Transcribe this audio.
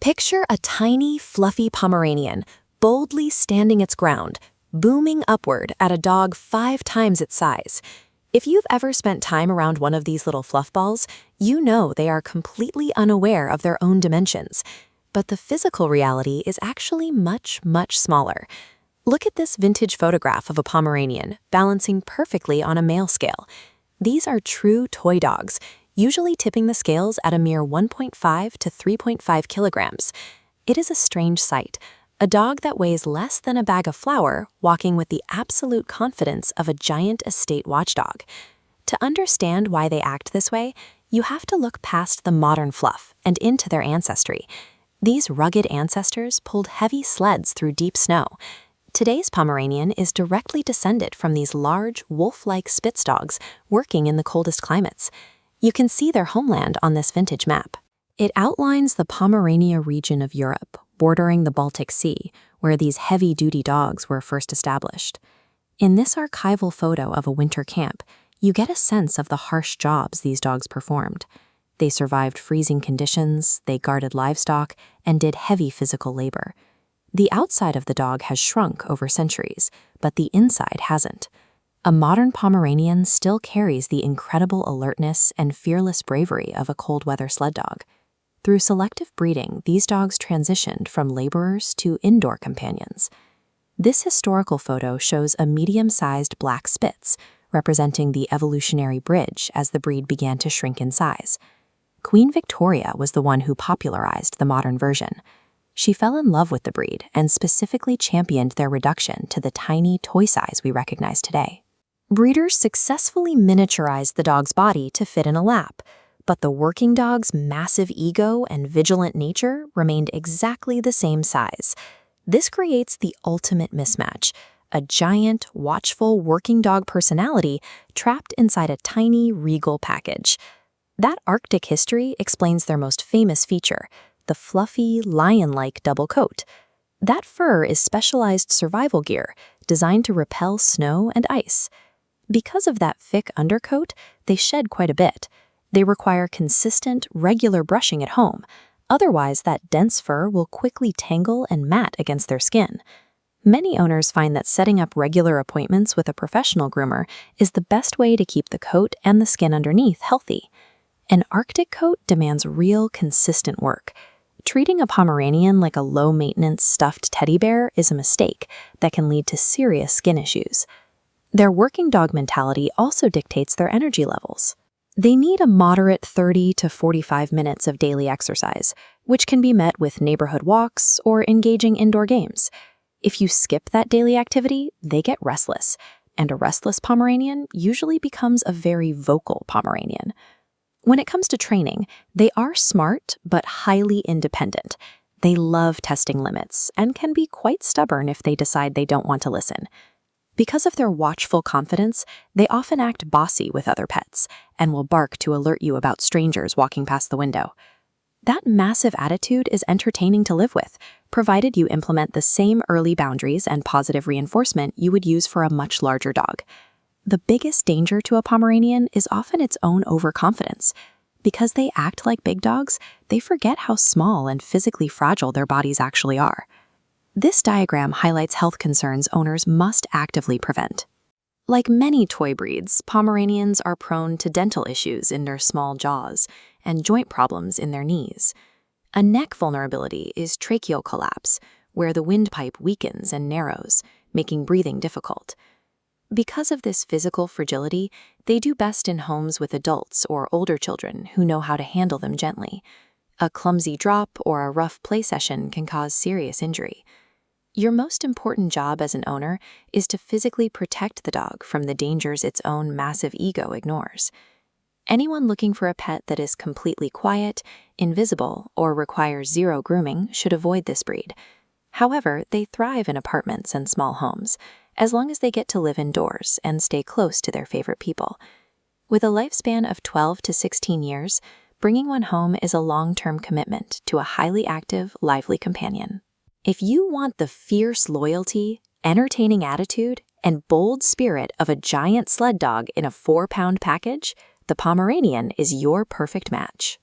Picture a tiny, fluffy Pomeranian boldly standing its ground, booming upward at a dog 5 times its size. If you've ever spent time around one of these little fluff balls, you know they are completely unaware of their own dimensions. But the physical reality is actually much, much smaller. Look at this vintage photograph of a Pomeranian balancing perfectly on a male scale. These are true toy dogs, usually tipping the scales at a mere 1.5 to 3.5 kilograms. It is a strange sight, a dog that weighs less than a bag of flour walking with the absolute confidence of a giant estate watchdog. To understand why they act this way, you have to look past the modern fluff and into their ancestry. These rugged ancestors pulled heavy sleds through deep snow. Today's Pomeranian is directly descended from these large, wolf-like Spitz dogs working in the coldest climates. You can see their homeland on this vintage map. It outlines the Pomerania region of Europe, bordering the Baltic Sea, where these heavy-duty dogs were first established. In this archival photo of a winter camp, you get a sense of the harsh jobs these dogs performed. They survived freezing conditions, they guarded livestock, and did heavy physical labor. The outside of the dog has shrunk over centuries, but the inside hasn't. A modern Pomeranian still carries the incredible alertness and fearless bravery of a cold-weather sled dog. Through selective breeding, these dogs transitioned from laborers to indoor companions. This historical photo shows a medium-sized black Spitz, representing the evolutionary bridge as the breed began to shrink in size. Queen Victoria was the one who popularized the modern version. She fell in love with the breed and specifically championed their reduction to the tiny toy size we recognize today. Breeders successfully miniaturized the dog's body to fit in a lap, but the working dog's massive ego and vigilant nature remained exactly the same size. This creates the ultimate mismatch, a giant, watchful working dog personality trapped inside a tiny, regal package. That Arctic history explains their most famous feature, the fluffy, lion-like double coat. That fur is specialized survival gear designed to repel snow and ice. Because of that thick undercoat, they shed quite a bit. They require consistent, regular brushing at home. Otherwise, that dense fur will quickly tangle and mat against their skin. Many owners find that setting up regular appointments with a professional groomer is the best way to keep the coat and the skin underneath healthy. An Arctic coat demands real, consistent work. Treating a Pomeranian like a low-maintenance stuffed teddy bear is a mistake that can lead to serious skin issues. Their working dog mentality also dictates their energy levels. They need a moderate 30 to 45 minutes of daily exercise, which can be met with neighborhood walks or engaging indoor games. If you skip that daily activity, they get restless, and a restless Pomeranian usually becomes a very vocal Pomeranian. When it comes to training, they are smart but highly independent. They love testing limits and can be quite stubborn if they decide they don't want to listen. Because of their watchful confidence, they often act bossy with other pets and will bark to alert you about strangers walking past the window. That massive attitude is entertaining to live with, provided you implement the same early boundaries and positive reinforcement you would use for a much larger dog. The biggest danger to a Pomeranian is often its own overconfidence. Because they act like big dogs, they forget how small and physically fragile their bodies actually are. This diagram highlights health concerns owners must actively prevent. Like many toy breeds, Pomeranians are prone to dental issues in their small jaws and joint problems in their knees. A neck vulnerability is tracheal collapse, where the windpipe weakens and narrows, making breathing difficult. Because of this physical fragility, they do best in homes with adults or older children who know how to handle them gently. A clumsy drop or a rough play session can cause serious injury. Your most important job as an owner is to physically protect the dog from the dangers its own massive ego ignores. Anyone looking for a pet that is completely quiet, invisible, or requires zero grooming should avoid this breed. However, they thrive in apartments and small homes, as long as they get to live indoors and stay close to their favorite people. With a lifespan of 12 to 16 years, bringing one home is a long-term commitment to a highly active, lively companion. If you want the fierce loyalty, entertaining attitude, and bold spirit of a giant sled dog in a 4-pound package, the Pomeranian is your perfect match.